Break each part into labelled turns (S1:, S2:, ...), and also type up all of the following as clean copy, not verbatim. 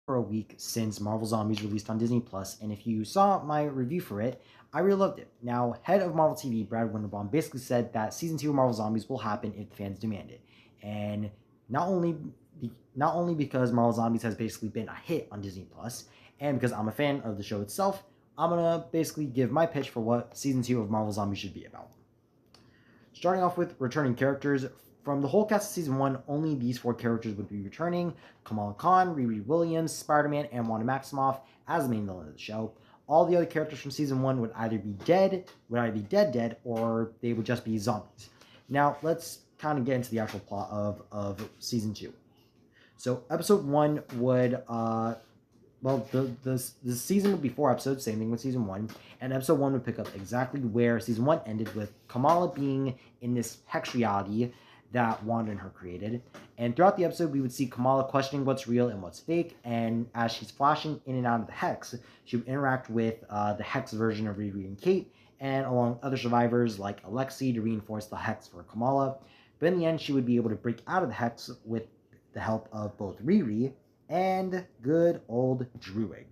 S1: for a week since Marvel Zombies released on Disney Plus, and if you saw my review for it, I really loved it. Now, head of Marvel TV, Brad Winderbaum, basically said that season 2 of Marvel Zombies will happen if the fans demand it. And not only not only because Marvel Zombies has basically been a hit on Disney Plus, and because I'm a fan of the show itself, I'm gonna basically give my pitch for what season 2 of Marvel Zombies should be about. Starting off with returning characters, from the whole cast of season 1, only these 4 characters would be returning: Kamala Khan, Riri Williams, Spider-Man, and Wanda Maximoff as the main villain of the show. All the other characters from season 1 would either be dead, or they would just be zombies. Now, let's kind of get into the actual plot of season 2. So, episode 1 would, the season would be 4 episodes, same thing with season 1, and episode 1 would pick up exactly where season 1 ended, with Kamala being in this hex reality that Wanda and her created. And throughout the episode, we would see Kamala questioning what's real and what's fake, and as she's flashing in and out of the hex, she would interact with the hex version of Riri and Kate, and along other survivors like Alexei to reinforce the hex for Kamala. But in the end, she would be able to break out of the hex with the help of both Riri and good old Druig.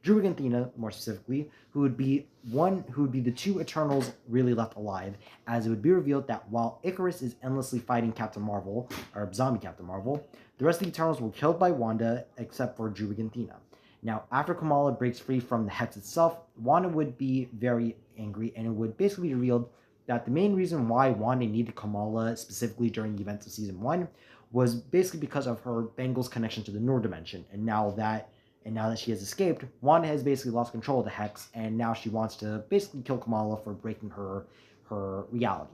S1: Druig and Thena, more specifically, who would be the 2 Eternals really left alive, as it would be revealed that while Ikaris is endlessly fighting Captain Marvel, or zombie Captain Marvel, the rest of the Eternals were killed by Wanda, except for Druig and Thena. Now, after Kamala breaks free from the hex itself, Wanda would be very angry, and it would basically be revealed that the main reason why Wanda needed Kamala specifically during the events of season 1 was basically because of her Bangle's connection to the Noor dimension, and now that she has escaped, Wanda has basically lost control of the hex, and now she wants to basically kill Kamala for breaking her reality,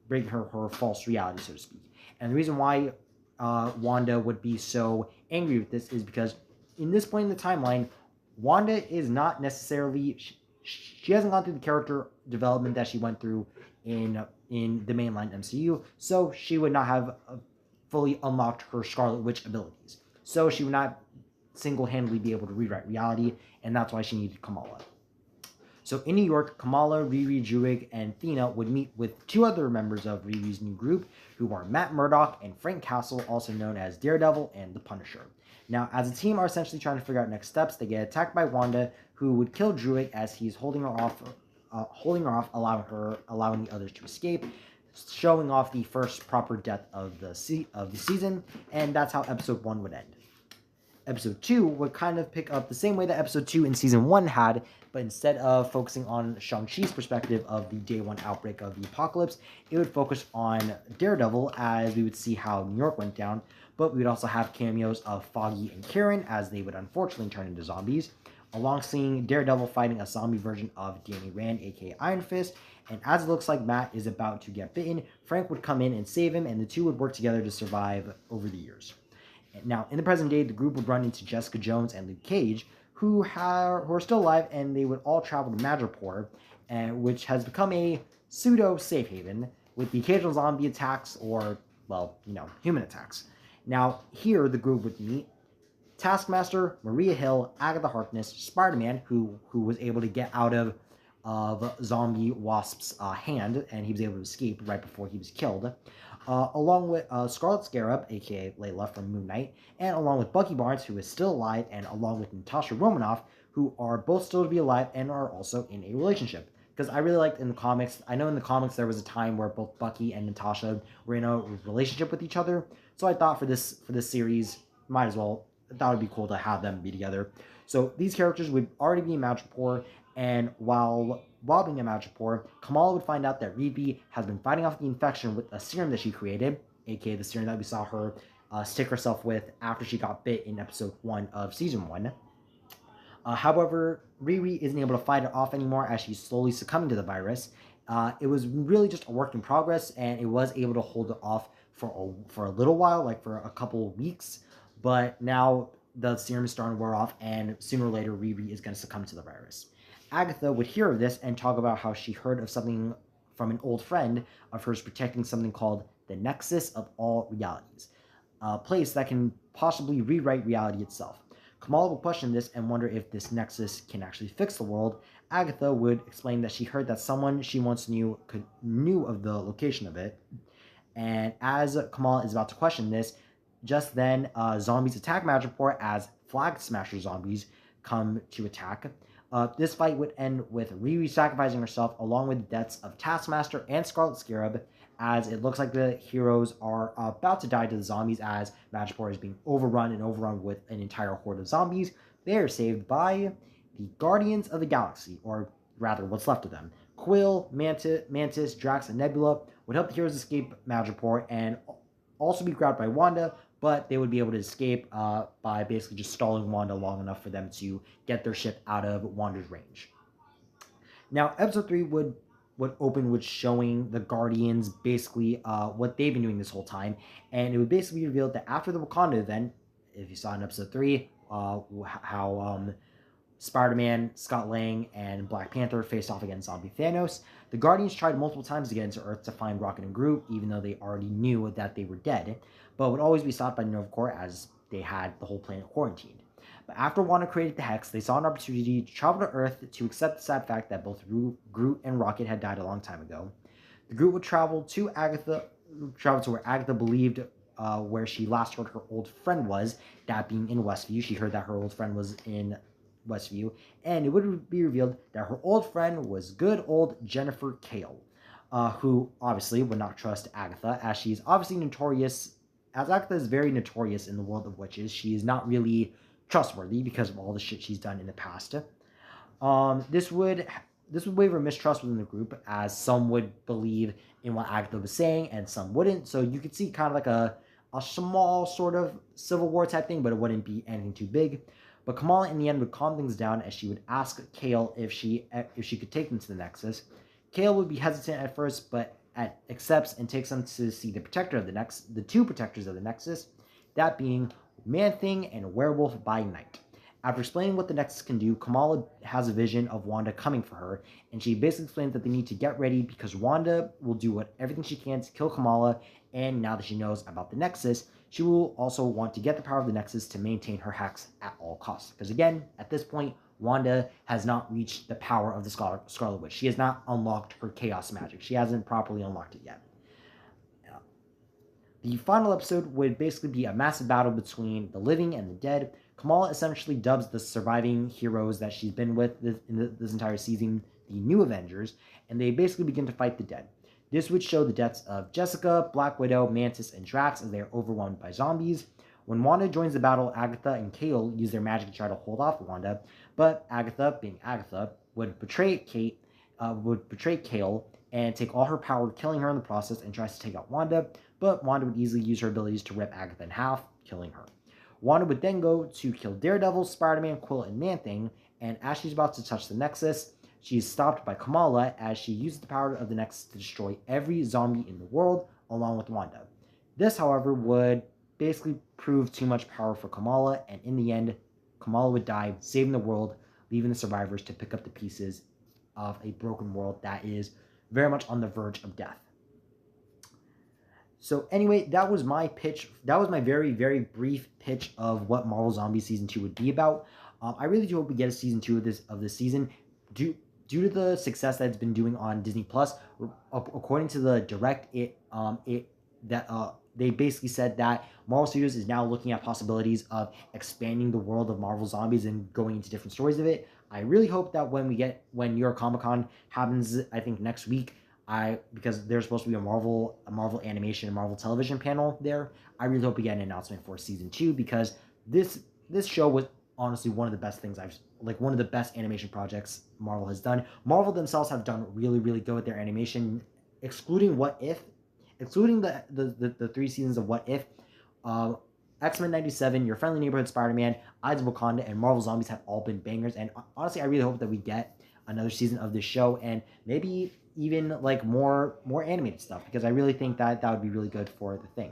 S1: breaking her false reality, so to speak. And the reason why Wanda would be so angry with this is because in this point in the timeline, Wanda is not necessarily, she hasn't gone through the character development that she went through in the mainline MCU, so she would not have fully unlocked her Scarlet Witch abilities. So she would not single-handedly be able to rewrite reality, and that's why she needed Kamala. So in New York, Kamala, Riri, Druig, and Thena would meet with 2 other members of Riri's new group, who are Matt Murdock and Frank Castle, also known as Daredevil and the Punisher. Now, as a team are essentially trying to figure out next steps, they get attacked by Wanda, who would kill Druig as he's holding her off, allowing the others to escape, showing off the first proper death of the season, and that's how episode 1 would end. Episode 2 would kind of pick up the same way that episode 2 in season 1 had, but instead of focusing on Shang-Chi's perspective of the day 1 outbreak of the apocalypse, it would focus on Daredevil, as we would see how New York went down, but we would also have cameos of Foggy and Karen, as they would unfortunately turn into zombies, along seeing Daredevil fighting a zombie version of Danny Rand, aka Iron Fist, and as it looks like Matt is about to get bitten, Frank would come in and save him, and the 2 would work together to survive over the years. Now, in the present day, the group would run into Jessica Jones and Luke Cage, who are still alive, and they would all travel to Madripoor, which has become a pseudo-safe haven, with the occasional zombie attacks or, human attacks. Now, here the group would meet Taskmaster, Maria Hill, Agatha Harkness, Spider-Man, who was able to get out of Zombie Wasp's hand, and he was able to escape right before he was killed, along with Scarlet Scarab, aka Layla from Moon Knight, and along with Bucky Barnes, who is still alive, and along with Natasha Romanoff, who are both still to be alive and are also in a relationship. Because I really liked in the comics, I know in the comics there was a time where both Bucky and Natasha were in a relationship with each other, so I thought for this series, I thought it would be cool to have them be together. So these characters would already be in Madripoor, and while being in Madripoor, Kamala would find out that Reed has been fighting off the infection with a serum that she created, aka the serum that we saw her stick herself with after she got bit in episode 1 of season 1. However, Riri isn't able to fight it off anymore as she's slowly succumbing to the virus. It was really just a work in progress, and it was able to hold it off for a little while, like for a couple of weeks, but now the serum is starting to wear off, and sooner or later Riri is going to succumb to the virus. Agatha would hear of this and talk about how she heard of something from an old friend of hers protecting something called the Nexus of All Realities, a place that can possibly rewrite reality itself. Kamala would question this and wonder if this Nexus can actually fix the world. Agatha would explain that she heard that someone she once knew of the location of it, and as Kamala is about to question this, just then zombies attack Madripoor as Flag Smasher zombies come to attack. This fight would end with Riri sacrificing herself along with the deaths of Taskmaster and Scarlet Scarab, as it looks like the heroes are about to die to the zombies as Madripoor is being overrun with an entire horde of zombies. They are saved by the Guardians of the Galaxy, or rather what's left of them. Quill, Mantis, Drax, and Nebula would help the heroes escape Madripoor and also be grabbed by Wanda, but they would be able to escape by basically just stalling Wanda long enough for them to get their ship out of Wanda's range. Now, episode 3 would open with showing the Guardians basically what they've been doing this whole time, and it would basically be revealed that after the Wakanda event, if you saw in episode 3, how Spider-Man, Scott Lang, and Black Panther faced off against zombie Thanos, the Guardians tried multiple times to get into Earth to find Rocket and Groot, even though they already knew that they were dead, but would always be stopped by Nova Corps as they had the whole planet quarantined. But after Wanda created the Hex, they saw an opportunity to travel to Earth to accept the sad fact that both Groot and Rocket had died a long time ago. The Groot would travel to where Agatha believed where she last heard her old friend was, that being in Westview. She heard that her old friend was in Westview, and it would be revealed that her old friend was good old Jennifer Kale, who obviously would not trust Agatha, as she's obviously notorious, as Agatha is very notorious in the world of witches. She is not really trustworthy because of all the shit she's done in the past. This would waver mistrust within the group, as some would believe in what Agatha was saying and some wouldn't. So you could see kind of like a small sort of civil war type thing, but it wouldn't be anything too big. But Kamala in the end would calm things down as she would ask Kale if she could take them to the Nexus. Kale would be hesitant at first, but accepts and takes them to see the two protectors of the Nexus, that being Man-Thing and Werewolf by Night. After explaining what the Nexus can do, Kamala has a vision of Wanda coming for her, and she basically explains that they need to get ready because Wanda will do everything she can to kill Kamala, and now that she knows about the Nexus, she will also want to get the power of the Nexus to maintain her Hex at all costs. Because again, at this point, Wanda has not reached the power of the Scarlet Witch. She has not unlocked her chaos magic. She hasn't properly unlocked it yet. The final episode would basically be a massive battle between the living and the dead. Kamala essentially dubs the surviving heroes that she's been with this entire season the New Avengers, and they basically begin to fight the dead. This would show the deaths of Jessica, Black Widow, Mantis, and Drax as they are overwhelmed by zombies. When Wanda joins the battle, Agatha and Kale use their magic to try to hold off Wanda, but Agatha, being Agatha, would betray Kale and take all her power, killing her in the process, and tries to take out Wanda, but Wanda would easily use her abilities to rip Agatha in half, killing her. Wanda would then go to kill Daredevil, Spider-Man, Quill, and Man-Thing, and as she's about to touch the Nexus, she is stopped by Kamala as she uses the power of the Nexus to destroy every zombie in the world, along with Wanda. This, however, would basically prove too much power for Kamala, and in the end, Kamala would die, saving the world, leaving the survivors to pick up the pieces of a broken world that is very much on the verge of death. So anyway, that was my pitch. That was my very, very brief pitch of what Marvel Zombies Season 2 would be about. I really do hope we get a Season 2 of this season. Due to the success that it's been doing on Disney Plus, according to the Direct, they basically said that Marvel Studios is now looking at possibilities of expanding the world of Marvel Zombies and going into different stories of it. I really hope that when New York Comic Con happens, I think next week, because there's supposed to be a Marvel animation and Marvel television panel there, I really hope we get an announcement for Season 2, because this show was honestly one of the best things one of the best animation projects Marvel has done. Marvel themselves have done really, really good with their animation, excluding the 3 seasons of What If, X-Men 97, Your Friendly Neighborhood Spider-Man, Eyes of Wakanda, and Marvel Zombies have all been bangers. And honestly, I really hope that we get another season of this show, and maybe even more animated stuff, because I really think that would be really good for the thing.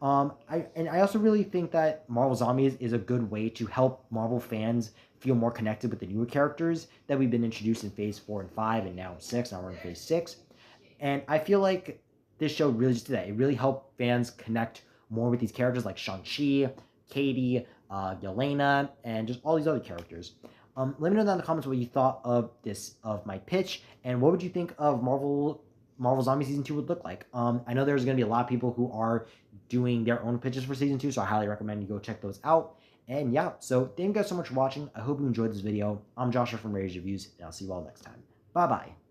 S1: I also really think that Marvel Zombies is a good way to help Marvel fans feel more connected with the newer characters that we've been introduced in Phase 4 and 5, and now 6. Now we're in Phase 6. And I feel like this show really just did that. It really helped fans connect more with these characters like Shang-Chi, Katie, Yelena, and just all these other characters. Let me know down in the comments what you thought of my pitch, and what would you think of Marvel Zombie Season 2 would look like. I know there's going to be a lot of people who are doing their own pitches for Season 2, so I highly recommend you go check those out. And yeah, so thank you guys so much for watching. I hope you enjoyed this video. I'm Joshua from Rage Reviews, and I'll see you all next time. Bye bye.